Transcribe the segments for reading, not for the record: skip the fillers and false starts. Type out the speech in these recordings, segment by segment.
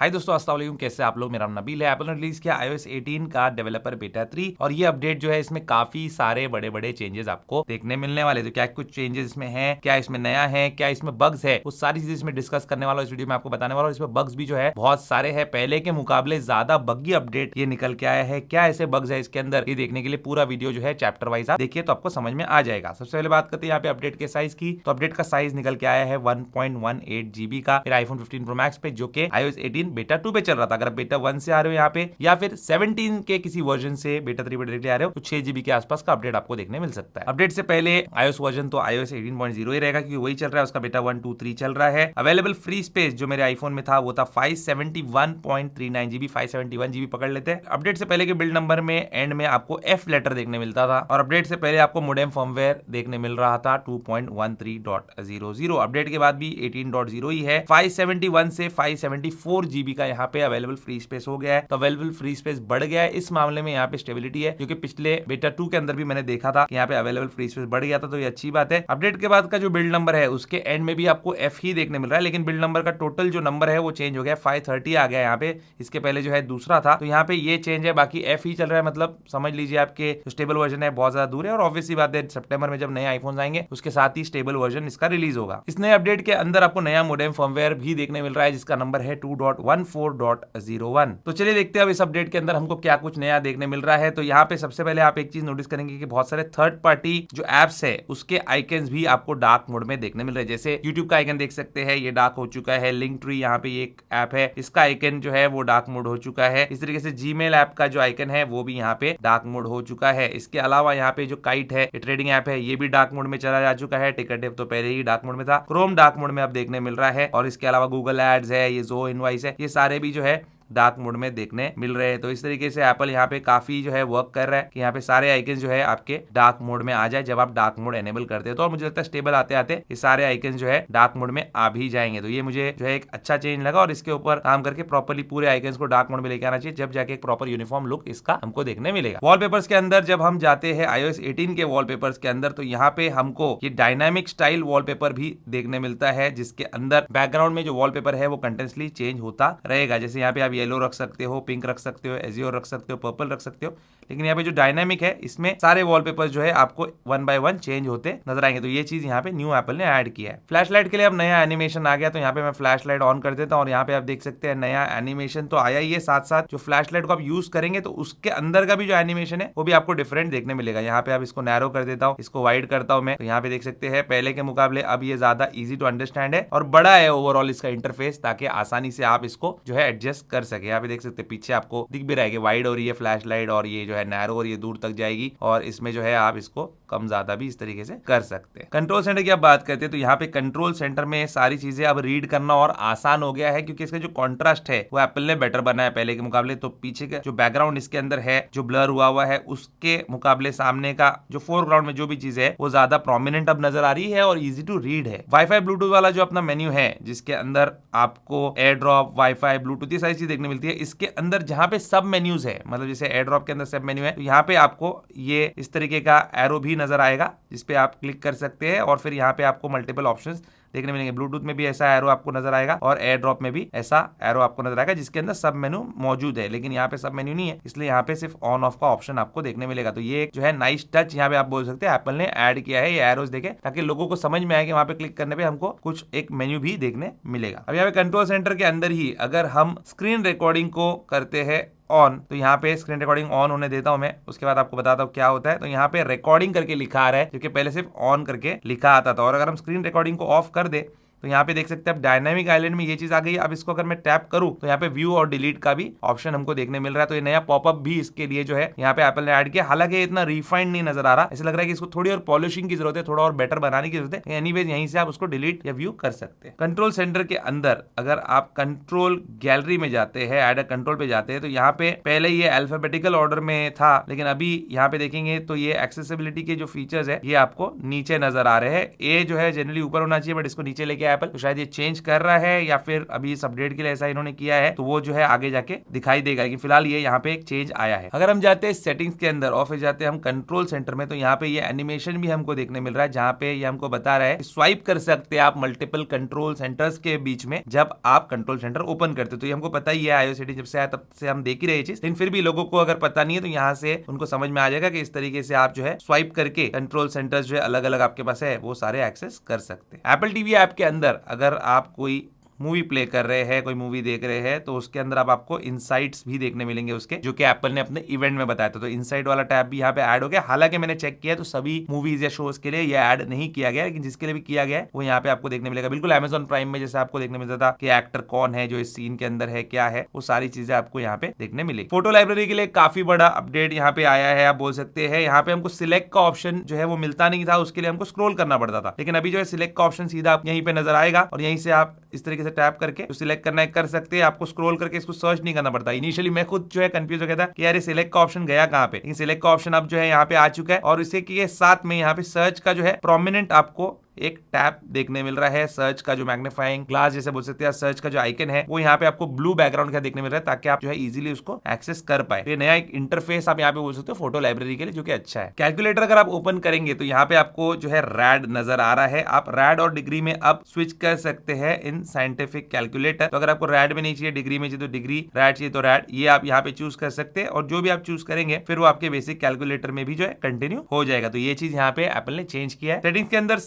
हाय दोस्तों, अस्सलाम वालेकुम। कैसे आप लोग? मेरा नाम नबील है। एप्पल ने रिलीज किया iOS 18 का डेवलपर बेटा 3 और ये अपडेट जो है इसमें काफी सारे बड़े बड़े चेंजेस आपको देखने मिलने वाले। तो क्या कुछ चेंजेस इसमें हैं, क्या इसमें नया है, क्या इसमें बग्स है, वो सारी चीजें इसमें डिस्कस करने वाला हूं। इस वीडियो में आपको बताने वाला हूं। इसमें बग्स भी जो है बहुत सारे हैं, पहले के मुकाबले ज्यादा बग्गी अपडेट ये निकल के आया है। क्या ऐसे बग्स है इसके अंदर, ये देखने के लिए पूरा वीडियो जो है चैप्टर वाइज आप देखिए तो आपको समझ में आ जाएगा। सबसे पहले बात करते हैं यहाँ पे अपडेट के साइज की। तो अपडेट का साइज निकल के आया है 1.18 GB का मेरा आईफोन 15 प्रो मैक्स पे, जो कि iOS 18 बेटा 2 पे चल रहा था। अगर बेटा 1 से आ रहे हो यहाँ पे या फिर 17 के किसी वर्जन से बेटा 3 पे डायरेक्टली आ रहे हो तो 6 GB के आसपास का अपडेट आपको देखने मिल सकता है। अपडेट से पहले iOS वर्जन तो iOS 18.0 ही रहेगा क्योंकि वही चल रहा है, उसका बेटा 1, 2, 3 चल रहा है। अवेलेबल फ्री स्पेस जो मेरे आईफोन में था वो था 571.39 GB, 571 GB पकड़ लेते हैं। अपडेट से पहले के बिल्ड नंबर में एंड में आपको F लेटर देखने मिलता था और अपडेट से पहले आपको मोडेम फर्मवेयर देखने मिल रहा था 2.13.00। अपडेट के बाद भी 18.0 ही है। 571 से 574 GB का यहाँ पे अवेलेबल फ्री स्पेस हो गया है, तो अवेलेबल फ्री स्पेस बढ़ गया है। इस मामले में यहाँ पे स्टेबिलिटी है, क्योंकि पिछले बेटा 2 के अंदर भी मैंने देखा था कि यहाँ पे अवेलेबल फ्री स्पेस बढ़ गया था, तो ये अच्छी बात है। अपडेट के बाद का जो बिल्ड नंबर है उसके एंड में भी आपको F ही देखने मिल रहा है, लेकिन बिल्ड नंबर का टोटल जो नंबर है वो चेंज हो गया, 530 आ गया यहाँ पे। इसके पहले जो है दूसरा था, तो यहाँ पे ये चेंज है, बाकी F ही चल रहा है। मतलब समझ लीजिए आपके जो स्टेबल वर्जन है बहुत ज्यादा दूर है, और ऑब्वियसली बात है सितंबर में जब नए आईफोन आएंगे उसके साथ ही स्टेबल वर्जन इसका रिलीज होगा। इस नए अपडेट के अंदर आपको नया मोडेम फर्मवेयर भी देखने मिल रहा है, जिसका नंबर है 2.14.01। तो चलिए देखते हैं अब इस अपडेट के अंदर हमको क्या कुछ नया देखने मिल रहा है। तो यहाँ पे सबसे पहले आप एक चीज नोटिस करेंगे कि बहुत सारे थर्ड पार्टी जो एप्स है उसके आइकन्स भी आपको डार्क मोड में देखने मिल रहे हैं। जैसे यूट्यूब का आइकन देख सकते हैं, ये डार्क हो चुका है। लिंक ट्री यहाँ पे एक ऐप है, इसका आइकन जो है वो डार्क मोड हो चुका है। इस तरीके से जीमेल ऐप का जो आइकन है वो भी यहाँ पे डार्क मोड हो चुका है। इसके अलावा यहाँ पे जो काइट है, ये ट्रेडिंग ऐप है, ये भी डार्क मोड में चला जा चुका है। टिकट तो पहले ही डार्क मोड में था। क्रोम डार्क मोड में अब देखने मिल रहा है, और इसके अलावा गूगल एड्स है, ये जो इनवाइस है, ये सारे भी जो है डार्क मोड में देखने मिल रहे हैं। तो इस तरीके से एप्पल यहाँ पे काफी जो है वर्क कर रहा है कि यहाँ पे सारे आइकन जो है आपके डार्क मोड में आ जाए जब आप डार्क मोड एनेबल करते हैं। तो और मुझे लगता है स्टेबल आते आते ये सारे आइकन जो है डार्क मोड में आ भी जाएंगे। तो ये मुझे जो है एक अच्छा चेंज लगा, और इसके ऊपर काम करके प्रॉपर्ली पूरे आइकन्स को डार्क मोड में लेके आना चाहिए, जब जाके एक प्रॉपर यूनिफॉर्म लुक इसका हमको देखने मिलेगा। वॉलपेपर्स के अंदर जब हम जाते हैं iOS 18 के वॉलपेपर्स के अंदर, तो यहाँ पे हमको ये डायनामिक स्टाइल वॉलपेपर भी देखने मिलता है, जिसके अंदर बैकग्राउंड में जो वॉलपेपर है वो कंटिन्यूअसली चेंज होता रहेगा। जैसे यहाँ पे आप येलो रख सकते हो, पिंक रख सकते हो, एजियोर रख सकते हो, पर्पल रख सकते हो, लेकिन यहाँ पे जो डायनामिक है इसमें सारे वॉलपेपर्स जो है आपको 1 by 1 चेंज होते नजर आएंगे। तो ये चीज यहाँ पे न्यू एप्पल ने ऐड किया है। फ्लैश लाइट के लिए अब नया एनिमेशन आ गया, तो यहाँ पे मैं फ्लैश लाइट ऑन कर देता हूँ और यहाँ पे आप देख सकते हैं नया एनिमेशन तो आया ही है। साथ साथ जो फ्लैश लाइट को आप यूज करेंगे तो उसके अंदर का भी जो एनिमेशन है वो भी आपको डिफरेंट देखने मिलेगा। यहाँ पे आप इसको नैरो कर देता हूँ, इसको वाइड करता हूँ मैं, तो यहाँ पे देख सकते हैं पहले के मुकाबले अब ये ज्यादा इजी टू अंडरस्टैंड है और बड़ा है ओवरऑल इसका इंटरफेस, ताकि आसानी से आप इसको जो है एडजस्ट कर सके। यहाँ पे देख सकते हैं पीछे आपको दिख भी रहा है कि वाइड हो रही है फ्लैश लाइट, और ये जो है नैरो और ये दूर तक जाएगी, और इसमें जो है आप इसको कम ज्यादा भी इस तरीके से कर सकते हैं। कंट्रोल सेंटर की आप बात करते हैं तो यहाँ पे कंट्रोल सेंटर में सारी चीजें अब रीड करना और आसान हो गया है, क्योंकि इसका जो कॉन्ट्रास्ट है वो एप्पल ने बेटर बनाया पहले के मुकाबले। तो पीछे का जो बैकग्राउंड इसके अंदर है जो ब्लर हुआ है उसके मुकाबले सामने का जो फोरग्राउंड में जो भी चीज है वो ज्यादा प्रोमिनेंट अब नजर आ रही है और इजी टू रीड है। वाईफाई ब्लूटूथ वाला जो अपना मेन्यू है, जिसके अंदर आपको एयर ड्रॉप, वाईफाई, ब्लूटूथ ये सारी चीज देखने मिलती है। इसके अंदर जहां पे सब मेन्यूज है, मतलब जैसे एयर ड्रॉप के अंदर सब मेन्यू है, तो यहाँ पे आपको ये इस तरीके का एरो भी नजर आएगा जिसपे आप क्लिक कर सकते हैं, और फिर यहाँ पे आपको मल्टीपल ऑप्शंस देखने मिलेंगे। ब्लूटूथ में भी ऐसा एरो आपको नजर आएगा और एयर ड्रॉप में भी ऐसा एरो आपको नजर आएगा, जिसके अंदर सब मेन्यू मौजूद है, लेकिन यहाँ पे सब मेन्यू नहीं है, इसलिए यहाँ पे सिर्फ ऑन ऑफ का ऑप्शन आपको देखने मिलेगा। तो ये एक जो है नाइस टच यहाँ पे आप बोल सकते हैं एप्पल ने ऐड किया है, ये एरोस देखे ताकि लोगों को समझ में आए कि वहाँ पे क्लिक करने पे हमको कुछ एक मेन्यू भी देखने मिलेगा। अब यहाँ पे कंट्रोल सेंटर के अंदर ही अगर हम स्क्रीन रिकॉर्डिंग को करते हैं ऑन, तो यहाँ पे स्क्रीन रिकॉर्डिंग ऑन होने देता हूं मैं, उसके बाद आपको बताता हूँ क्या होता है। तो यहाँ पे रिकॉर्डिंग करके लिखा आ रहा है, क्योंकि पहले सिर्फ ऑन करके लिखा आता था, और अगर हम स्क्रीन रिकॉर्डिंग को ऑफ कर दे तो यहाँ पे देख सकते हैं अब डायनामिक आइलैंड में ये चीज आ गई है। अब इसको अगर मैं टैप करूं तो यहाँ पे व्यू और डिलीट का भी ऑप्शन हमको देखने मिल रहा है। तो ये नया पॉपअप भी इसके लिए जो है यहाँ पे एप्पल ने ऐड किया। हालांकि इतना रिफाइंड नहीं नजर आ रहा, ऐसा लग रहा है कि इसको थोड़ी और पॉलिशिंग की जरूरत है, थोड़ा और बेटर बनाने की जरूरत है। एनीवेज यहीं से आप उसको डिलीट या व्यू कर सकते हैं। कंट्रोल सेंटर के अंदर अगर आप कंट्रोल गैलरी में जाते हैं, ऐड अ कंट्रोल पे जाते हैं, तो यहाँ पे पहले ये अल्फाबेटिकल ऑर्डर में था, लेकिन अभी यहाँ पे देखेंगे तो ये एक्सेसिबिलिटी के जो फीचर्स है ये आपको नीचे नजर आ रहे हैं। ए जो है जनरली ऊपर होना चाहिए, बट इसको नीचे लेके एप्पल, तो शायद ये चेंज कर रहा है या फिर अभी इस अपडेट के लिए ऐसा इन्होंने किया है, तो वो जो है आगे जाके दिखाई देगा। लेकिन फिलहाल ये यहाँ पे एक चेंज आया है। अगर हम जाते हैं सेटिंग्स के अंदर और फिर जाते हैं हम कंट्रोल सेंटर में, तो यहाँ पे ये एनिमेशन भी हमको देखने मिल रहा है, जहाँ पे ये हमको बता रहा है स्वाइप कर सकते हैं आप मल्टीपल कंट्रोल सेंटर्स के बीच में जब आप कंट्रोल सेंटर ओपन करते हो। तो ये हमको पता ही है, iOS 18 जब से आया तब से हम देख ही रहे चीज, लेकिन फिर भी लोगों को अगर पता नहीं है तो यहाँ से उनको समझ में आ जाएगा कि इस तरीके से आप जो है स्वाइप करके कंट्रोल सेंटर्स जो है अलग अलग आपके पास है वो सारे एक्सेस कर सकते हैं। एप्पल टीवी ऐप के अंदर अगर आप कोई मूवी प्ले कर रहे हैं, कोई मूवी देख रहे हैं, तो उसके अंदर अब आपको इनसाइट्स भी देखने मिलेंगे उसके, जो कि एप्पल ने अपने इवेंट में बताया था। तो इनसाइट वाला टैब भी यहाँ पे ऐड हो गया। हालांकि मैंने चेक किया तो सभी मूवीज या शोज के लिए ये ऐड नहीं किया गया, लेकिन जिसके लिए भी किया गया है वो यहाँ पे आपको देखने मिलेगा। बिल्कुल अमेजॉन प्राइम में जैसे आपको देखने मिलता था कि एक्टर कौन है जो इस सीन के अंदर है, क्या है, वो सारी चीजें आपको यहाँ पे देखने मिलेगी। फोटो लाइब्रेरी के लिए काफी बड़ा अपडेट यहाँ पे आया है, आप बोल सकते हैं। यहाँ पे हमको सिलेक्ट का ऑप्शन जो है वो मिलता नहीं था, उसके लिए हमको स्क्रॉल करना पड़ता था, लेकिन अभी जो है सिलेक्ट का ऑप्शन सीधा यहीं पे नजर आएगा और यहीं से आप इस तरीके से टैप करके सिलेक्ट करना है कर सकते हैं। आपको स्क्रॉल करके इसको सर्च नहीं करना पड़ता। इनिशियली मैं खुद जो है कंफ्यूज हो गया था कि यार सिलेक्ट का ऑप्शन गया कहाँ पे, लेकिन सिलेक्ट का ऑप्शन अब जो है यहाँ पे आ चुका है और इसे के साथ में यहाँ पे सर्च का जो है प्रोमिनेंट आपको एक टैब देखने मिल रहा है। सर्च का जो मैग्नीफाइंग ग्लास जैसे बोल सकते हैं, सर्च का जो आइकन है वो यहाँ पे आपको ब्लू बैकग्राउंड का देखने मिल रहा है, ताकि आप जो है इजीली उसको एक्सेस कर पाए। ये नया एक इंटरफेस आप यहाँ पे बोल सकते हो फोटो लाइब्रेरी के लिए, जो कि अच्छा है। कैलकुलेटर अगर आप ओपन करेंगे तो यहाँ पे आपको जो है रैड नजर आ रहा है। आप रैड और डिग्री में अब स्विच कर सकते हैं इन साइंटिफिक कैलकुलेटर। तो अगर आपको रैड में नहीं चाहिए, डिग्री में चाहिए तो डिग्री, रैड चाहिए तो रैड, ये आप यहाँ पे चूज कर सकते हैं और जो भी आप चूज करेंगे फिर वो आपके बेसिक कैलकुलेटर में भी जो है कंटिन्यू हो जाएगा। तो ये चीज यहाँ पे एप्पल ने चेंज किया है। सेटिंग्स के अंदर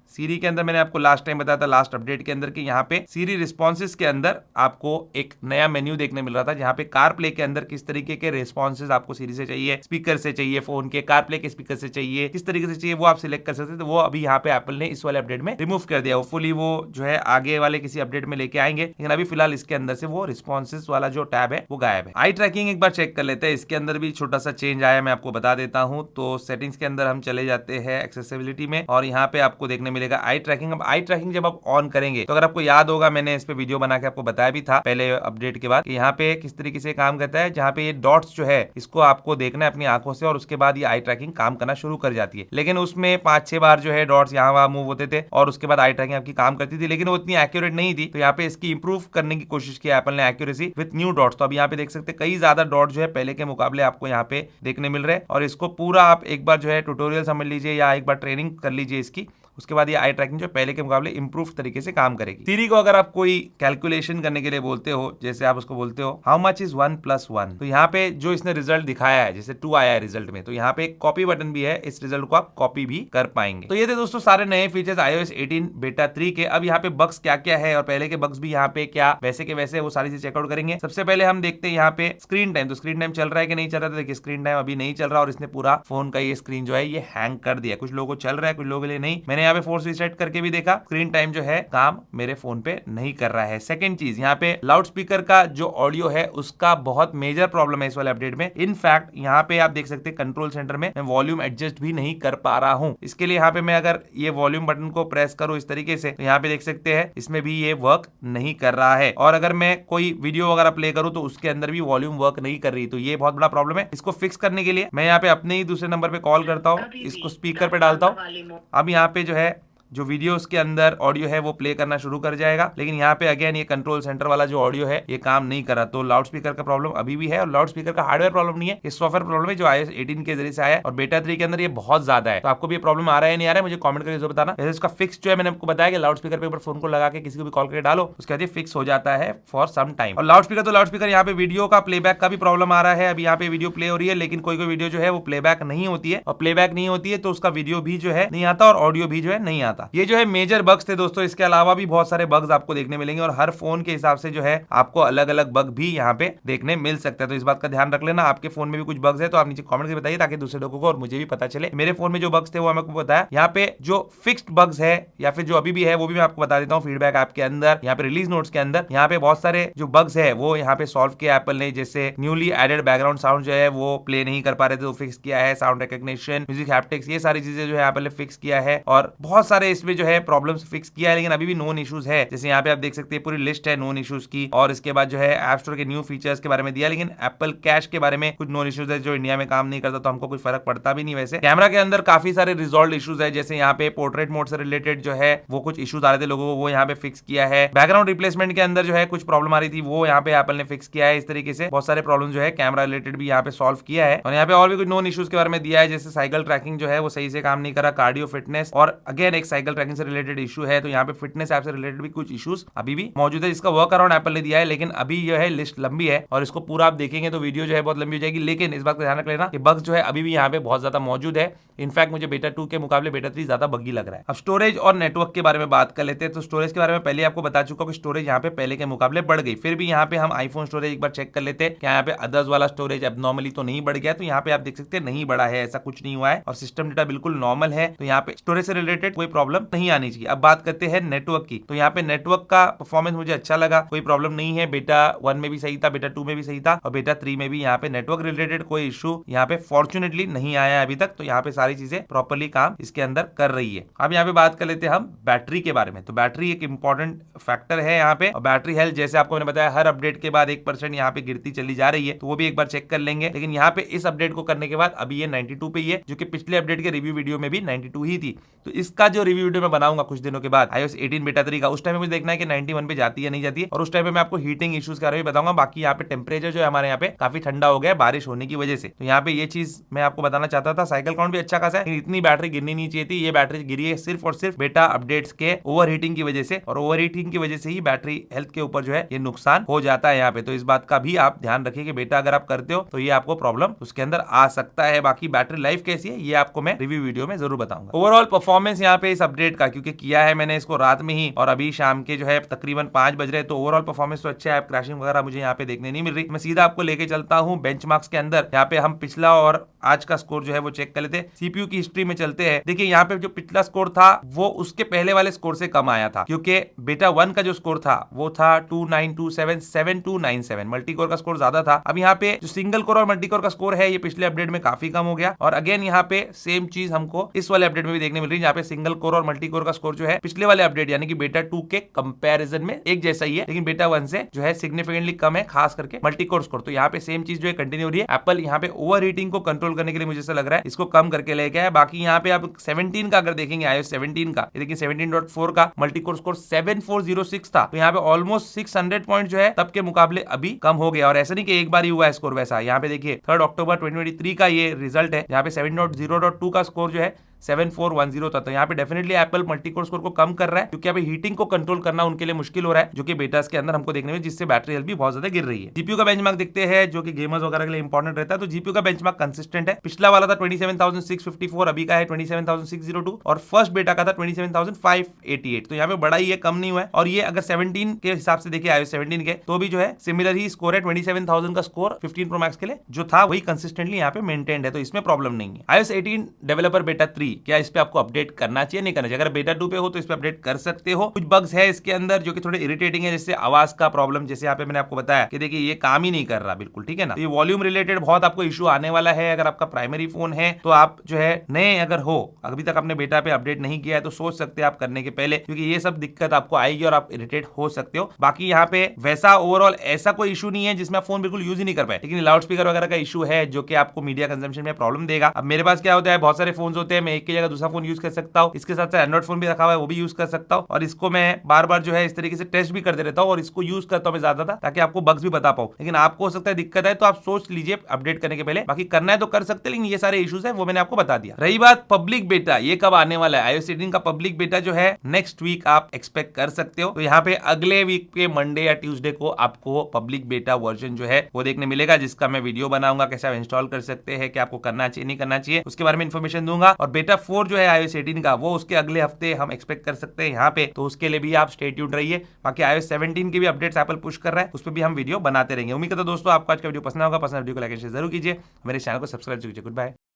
सीरी के अंदर मैंने आपको लास्ट टाइम बताया था, लास्ट अपडेट के अंदर कि यहाँ पे सीरी रिस्पॉन्सेज के अंदर आपको एक नया मेन्यू देखने मिल रहा था, जहाँ पे कार प्ले के अंदर किस तरीके के रिस्पॉन्सेज आपको सीरी से चाहिए, स्पीकर से चाहिए, फोन के कार प्ले के स्पीकर से चाहिए, किस तरीके से चाहिए वो आप सिलेक्ट कर सकते हैं। तो वो अभी यहाँ पे एप्पल ने इस वाले अपडेट में रिमूव कर दिया। होपफुली वो जो है आगे वाले किसी अपडेट में लेके आएंगे, लेकिन अभी फिलहाल इसके अंदर से वो रिस्पॉन्सेज वाला जो टैब है वो गायब है। आई ट्रैकिंग एक बार चेक कर लेते हैं, इसके अंदर भी छोटा सा चेंज आया, मैं आपको बता देता हूँ। तो सेटिंग्स के अंदर हम चले जाते हैं एक्सेसिबिलिटी में और यहाँ पे आपको देखने मिलेगा आई ट्रैकिंग। अब आई ट्रैकिंग जब आप ऑन करेंगे तो अगर आपको याद होगा मैंने इस पे वीडियो बना के आपको बताया भी था पहले अपडेट के बाद कि यहाँ पे किस तरीके से काम करता है, जहाँ पे ये डॉट्स जो है इसको आपको देखना है अपनी आंखों से और उसके बाद ये आई ट्रैकिंग काम करना शुरू कर जाती है। लेकिन उसमें 5-6 बार जो है डॉट्स यहाँ वहां मूव होते थे और उसके बाद आई ट्रैकिंग आपकी काम करती थी, लेकिन वो इतनी एक्यूरेट नहीं थी। तो यहाँ पे इसकी इंप्रूव करने की कोशिश की एप्पल ने, एक्यूरेसी विद न्यू डॉट्स। तो अब यहाँ पे देख सकते कई ज्यादा डॉट जो है पहले के मुकाबले आपको यहाँ पे देखने मिल रहे हैं और इसको पूरा आप एक बार जो है ट्यूटोरियल समझ लीजिए या एक बार ट्रेनिंग कर लीजिए इसकी, उसके बाद ये आई ट्रैकिंग जो पहले के मुकाबले इंप्रूव तरीके से काम करेगी। सीरी को अगर आप कोई कैलकुलेशन करने के लिए बोलते हो, जैसे आप उसको बोलते हो हाउ मच इज 1+1, तो यहाँ पे जो इसने रिजल्ट दिखाया है जैसे 2 आया है रिजल्ट में, तो यहाँ पे एक कॉपी बटन भी है, इस रिजल्ट को आप कॉपी भी कर पाएंगे। तो ये थे दोस्तों सारे नए फीचर्स iOS 18 बेटा 3 के। अब यहाँ पे बग्स क्या क्या है और पहले के बग्स भी यहाँ पे क्या वैसे के वैसे वो सारी चीज चेकआउट करेंगे। सबसे पहले हम देखते हैं यहाँ पे स्क्रीन टाइम। तो स्क्रीन टाइम चल रहा है कि नहीं चल रहा है? तो देखिए स्क्रीन टाइम अभी नहीं चल रहा और इसने पूरा फोन का ये स्क्रीन जो है ये हैंग कर दिया। कुछ लोगों को चल रहा है, कुछ लोगों के लिए नहीं। मैंने यहाँ पे फोर्स रीसेट करके भी देखा, स्क्रीन टाइम जो है काम मेरे फोन पे नहीं कर रहा है। सेकंड चीज, यहाँ पे लाउड स्पीकर का जो ऑडियो है उसका बहुत मेजर प्रॉब्लम है इस वाले अपडेट में। इनफैक्ट यहाँ पे आप देख सकते हैं कंट्रोल सेंटर में मैं वॉल्यूम एडजस्ट भी नहीं कर पा रहा हूँ। इसके लिए यहाँ पे मैं अगर ये वॉल्यूम बटन को प्रेस करूँ इस तरीके से, तो यहाँ पे देख सकते हैं इसमें भी ये वर्क नहीं कर रहा है। और अगर मैं कोई वीडियो वगैरह प्ले करूँ तो उसके अंदर भी वॉल्यूम वर्क नहीं कर रही। तो ये बहुत बड़ा प्रॉब्लम है। इसको फिक्स करने के लिए मैं यहाँ पे अपने ही दूसरे नंबर पे कॉल करता हूँ, इसको स्पीकर पे डालता हूँ। अब यहाँ पे जो है जो वीडियोस के अंदर ऑडियो है वो प्ले करना शुरू कर जाएगा, लेकिन यहाँ पे अगेन ये कंट्रोल सेंटर वाला जो ऑडियो है ये काम नहीं कर रहा। तो लाउड स्पीकर का प्रॉब्लम अभी भी है और लाउड स्पीकर का हार्डवेयर प्रॉब्लम नहीं है, ये सॉफ्टवेयर प्रॉब्लम है जो iOS 18 के जरिए से आया है और बेटा 3 के अंदर ये बहुत ज्यादा है। तो आपको भी ये प्रॉब्लम आ रहा है नहीं आ रहा है मुझे कमेंट करके बताना। वैसे इसका फिक्स जो है मैंने आपको बताया कि लाउड स्पीकर पे ऊपर फोन को लगा के किसी को भी कॉल करके डालो, उसके बाद ये फिक्स हो जाता है फॉर सम टाइम। और लाउड स्पीकर तो लाउड स्पीकर यहाँ पे वीडियो का प्लेबैक का भी प्रॉब्लम आ रहा है। अभी यहाँ पे वीडियो प्ले हो रही है लेकिन कोई वीडियो जो है वो प्लेबैक नहीं होती है, और प्लेबैक नहीं होती है तो उसका वीडियो भी जो है नहीं आता और ऑडियो भी जो है नहीं आता। ये जो है मेजर बग्स थे दोस्तों। इसके अलावा भी बहुत सारे बग्स आपको देखने मिलेंगे और हर फोन के हिसाब से जो है आपको अलग अलग बग भी यहाँ पे देखने मिल सकता है। तो इस बात का ध्यान रख लेना। आपके फोन में भी कुछ बग्स है तो आप नीचे कमेंट करके बताइए ताकि दूसरे लोगों को और मुझे भी पता चले। मेरे फोन में जो बग्स थे वो मैं आपको बताया। यहाँ पे जो फिक्स्ड बग्स है या फिर जो अभी भी है वो भी मैं आपको बता देता हूँ फीडबैक ऐप के अंदर, यहाँ पे रिलीज नोट्स के अंदर। यहाँ पे बहुत सारे जो बग्स है वो यहाँ पे सॉल्व किया एप्पल ने, जैसे न्यूली एडेड बैकग्राउंड साउंड जो है वो प्ले नहीं कर पा रहे थे तो फिक्स किया है, साउंड रिकॉग्निशन, म्यूजिक हैप्टिक्स, ये सारी चीजें जो है एप्पल ने फिक्स किया है। और बहुत सारे सारे इसमें जो है प्रॉब्लम्स फिक्स किया है, लेकिन अभी भी नोन इश्यूज है। जैसे यहाँ पे आप देख सकते हैं पूरी लिस्ट है नोन इश्यूज की, और इसके बाद जो है ऐप स्टोर के न्यू फीचर्स के बारे में दिया, लेकिन एप्पल कैश के बारे में कुछ नोन इश्यूज है जो इंडिया में काम नहीं करता, तो हमको कोई फर्क पड़ता भी नहीं। वैसे कैमरा के अंदर काफी सारे रिजॉल्व इश्यूज है, जैसे यहाँ पे पोर्ट्रेट मोड से रिलेटेड जो है वो कुछ इश्यूज आ रहे थे लोगों को, वो यहाँ पे फिक्स किया है। बैकग्राउंड रिप्लेसमेंट के अंदर जो है कुछ प्रॉब्लम आ रही थी, वो यहाँ पे एप्पल ने फिक्स किया है। इस तरीके से बहुत सारे प्रॉब्लम जो है कैमरा रिलेटेड भी यहाँ पे सॉल्व किया है। और यहाँ पे और भी कुछ नोन इश्यूज के बारे में दिया है, जैसे साइकिल ट्रैकिंग जो है वो सही से काम नहीं करा, कार्डियो फिटनेस, और अगेन एक साइकिल ट्रैकिंग से रिलेटेड इशू है। तो यहाँ पे फिटनेस ऐप से रिलेटेड भी कुछ इश्यूज अभी भी मौजूद है, जिसका वर्क अराउंड एप्पल ने दिया है। लेकिन अभी जो है लिस्ट लंबी है और इसको पूरा आप देखेंगे तो वीडियो जो है बहुत लंबी हो जाएगी। लेकिन इस बात का ध्यान रख लेना कि बग्स जो है अभी भी यहाँ पे बहुत ज्यादा मौजूद है। इनफैक्ट मुझे बेटा 2 के मुकाबले बेटा 3 ज्यादा बग्गी लग रहा है। अब स्टोरेज और नेटवर्क के बारे में बात कर लेते हैं। तो स्टोरेज के बारे में पहले आपको बता चुका हूं कि स्टोरेज यहाँ पे पहले के मुकाबले बढ़ गई। फिर भी यहाँ पे हम आईफोन स्टोरेज एक बार चेक कर लेते हैं, क्या यहाँ पे अदर्स वाला स्टोरेज एबनॉर्मली तो नहीं बढ़ गया। तो यहाँ पे आप देख सकते हैं नहीं बढ़ा है, ऐसा कुछ नहीं हुआ है और सिस्टम डेटा बिल्कुल नॉर्मल है। तो यहाँ पे स्टोरेज से रिलेटेड कोई प्रॉब्लम नहीं आनी चाहिए। अब बात करते हैं नेटवर्क की। तो यहाँ पे नेटवर्क का परफॉर्मेंस मुझे अच्छा लगा, कोई प्रॉब्लम नहीं है। बेटा 1 में भी सही था, बेटा 2 में भी सही था, और बेटा 3 में भी यहाँ पे नेटवर्क रिलेटेड कोई इशू यहाँ पे फॉर्चुनेटली नहीं आया अभी तक। तो यहाँ पे सारी चीजें प्रॉपर्ली काम इसके अंदर कर रही है। अब यहाँ पे बात कर लेते हैं हम बैटरी के बारे में। तो बैटरी एक इंपॉर्टेंट फैक्टर है यहाँ पे, और बैटरी हेल्थ जैसे आपको मैंने बताया हर अपडेट के बाद 1% यहाँ पे गिरती चली जा रही है, तो वो भी एक बार चेक कर लेंगे। लेकिन यहाँ पे इस अपडेट को करने के बाद अभी ये 92 पे ही है, जो कि पिछले अपडेट के रिव्यू वीडियो में भी 92 ही थी। तो इसका जो रिव्यू वीडियो मैं बनाऊंगा कुछ दिनों के बाद iOS 18 बेटा 3 का, उस टाइम में मुझे देखना है कि 91 पे जाती है नहीं जाती है, और उस टाइम पे मैं आपको हीटिंग इश्यूज के बारे में बताऊंगा। बाकी यहाँ पे टेम्परेचर जो है हमारे यहाँ पे काफी ठंडा हो गया है बारिश होने की वजह से, तो यहाँ पे ये चीज मैं आपको बताना चाहता था। साइकिल काउंट भी अच्छा खासा है, इतनी बैटरी गिरनी नहीं चाहिए थी। ये बैटरी गिरी है सिर्फ और सिर्फ बेटा अपडेट्स के ओवर हीटिंग की वजह से, और ओवर हीटिंग की वजह से ही बैटरी हेल्थ के ऊपर जो है ये नुकसान हो जाता है यहाँ पे। तो इस बात का भी आप ध्यान रखिए कि बेटा अगर आप करते हो तो ये आपको प्रॉब्लम उसके अंदर आ सकता है। बाकी बैटरी लाइफ कैसी है ये आपको मैं रिव्यू वीडियो में जरूर बताऊंगा। ओवरऑल परफॉर्मेंस यहाँ पे इस अपडेट का, क्योंकि किया है मैंने इसको रात में ही और अभी शाम के जो है तकरीबन 5 बज रहे, तो ओवरऑल परफॉर्मेंस तो अच्छा है। क्रैशिंग वगैरह मुझे यहाँ पे देखने नहीं मिल रही। मैं सीधा आपको लेके चलता हूँ बेंचमार्क्स के अंदर। यहाँ पे हम पिछला और आज का स्कोर जो है वो चेक कर लेते हैं। सीपीयू की हिस्ट्री में चलते हैं। देखिए यहाँ पे जो पिछला स्कोर था वो उसके पहले वाले स्कोर से कम आया था, क्योंकि बेटा 1 का जो स्कोर था वो था 29277297। मल्टी कोर का स्कोर ज्यादा था। अब यहाँ पे जो सिंगल कोर और मल्टी कोर का स्कोर है ये पिछले अपडेट में काफी कम हो गया, और अगेन यहाँ पे सेम चीज हमको इस वाले अपडेट में भी देखने मिल रही है, जहाँ पे सिंगल कोर और मल्टी कोर का स्कोर जो है पिछले वाले अपडेट यानी कि बेटा 2 के कंपैरिजन में एक जैसा ही है, लेकिन बेटा 1 से जो है सिग्निफिकेंटली कम है, खास करके मल्टी कोर स्कोर। तो यहाँ पे सेम चीज जो है कंटिन्यू हो रही है। एप्पल यहाँ पे ओवर हीटिंग को कंट्रोल करने के लिए मुझे ऐसा लग रहा है इसको कम करके लेके आया। बाकी यहाँ पे आप 17 का अगर देखेंगे iOS 17 का, देखिए 17.4 का मल्टी कोर स्कोर 7406 था। तो यहाँ पे ऑलमोस्ट 600 पॉइंट जो है तब के मुकाबले अभी कम हो गया, और ऐसा नहीं कि एक बार ही हुआ है स्कोर वैसा। यहाँ पे देखिए 3 अक्टूबर 2023 का ये रिजल्ट है, यहाँ पे 7.0.2 का स्कोर जो है 7410 था। तो यहाँ पे definitely Apple multi core score को कम कर रहा है, क्योंकि अभी हीटिंग को कंट्रोल करना उनके लिए मुश्किल हो रहा है, जो कि बेटास के अंदर हमको देखने में, जिससे बैटरी हेल्थ भी बहुत ज्यादा गिर रही है। जीपीयू का बेंचमार्क देखते हैं, जो कि गेमर्स वगैरह के लिए इंपॉर्टेंट रहता है। तो जीपीयू का बेंचमार्क कंसिस्टेंट है। पिछला वाला था 27,654, अभी का है 27,602, और फर्स्ट बेटा का था 27,588। तो यहाँ पे बड़ा ही है, कम नहीं हुआ है। और ये अगर 17 के हिसाब से देखिए iOS 17 के, तो भी जो है सिमिलर ही स्कोर है। 27,000 का स्कोर 15 प्रो मैक्स के लिए जो था वही कंसिस्टेंटली यहाँ पे मेंटेन्ड है, तो इसमें प्रॉब्लम नहीं है। iOS 18 डेवलपर बेटा 3, क्या इस पे आपको अपडेट करना चाहिए नहीं करना चाहिए? अगर बेटा 2 पे हो तो इस पे अपडेट कर सकते हो। कुछ बग्स है इसके अंदर जो कि थोड़े इरिटेटिंग है, जैसे आवाज का प्रॉब्लम। जैसे यहाँ पे मैंने आपको बताया कि देखिए ये काम ही नहीं कर रहा बिल्कुल, ठीक है ना। तो ये वॉल्यूम रिलेटेड बहुत आपको इशू आने वाला है। अगर आपका प्राइमरी फोन है तो आप जो है नए अगर हो, अभी तक आपने बेटा पे अपडेट नहीं किया है, तो सोच सकते हैं आप करने के पहले, क्योंकि ये सब दिक्कत आपको आएगी और आप इरिटेट हो सकते हो। बाकी यहाँ पे वैसा ओवरऑल ऐसा कोई इशू नहीं है जिसमें आप फोन बिल्कुल यूज ही नहीं कर पाए, लेकिन लाउड स्पीकर वगैरह का इशू है जो कि आपको मीडिया कंजम्पशन में प्रॉब्लम देगा। अब मेरे पास क्या होता है, बहुत सारे फोन होते हैं, मैं एक की जगह दूसरा फोन यूज कर सकता हूँ। इसके साथ एंड्रॉइड फोन भी रखा हुआ है, वो भी यूज कर सकता हूँ, और इसको मैं बार बार जो है इस तरीके से टेस्ट भी करते रहता हूँ, और इसको यूज करता हूँ मैं ज्यादा ताकि आपको बग्स भी बता पाऊँ। लेकिन आपको हो सकता है दिक्कत है, तो आप सोच लीजिए अपडेट करने के पहले। बाकी करना है तो कर सकते हैं, लेकिन ये सारे इश्यूज है वो मैंने आपको बता दिया। रही बात पब्लिक बेटा, ये कब आने वाला है? iOS 18 का पब्लिक बेटा जो है नेक्स्ट वीक आप एक्सपेक्ट कर सकते हो। तो यहाँ पे अगले वीक के मंडे या ट्यूसडे को आपको पब्लिक बेटा वर्जन जो है वो देखने मिलेगा, जिसका मैं वीडियो बनाऊंगा, कैसे आप इंस्टॉल कर सकते हैं, क्या आपको करना चाहिए नहीं करना चाहिए, उसके बारे में इन्फॉर्मेशन दूंगा। और बेटा 4 जो है iOS 18 का, वो उसके अगले हफ्ते हम एक्सपेक्ट कर सकते हैं यहाँ पे, तो उसके लिए भी आप स्टे ट्यून्ड रहिए। बाकी iOS 17 के भी अपडेट्स एप्पल पुश कर रहा है, उस पर भी हम वीडियो बनाते रहेंगे। उम्मीद करता हूं दोस्तों आपको आज का वीडियो पसंद होगा। पसंद वीडियो को लाइक एंड शेयर जरूर कीजिए, मेरे चैनल को सब्सक्राइब कीजिए। Good bye.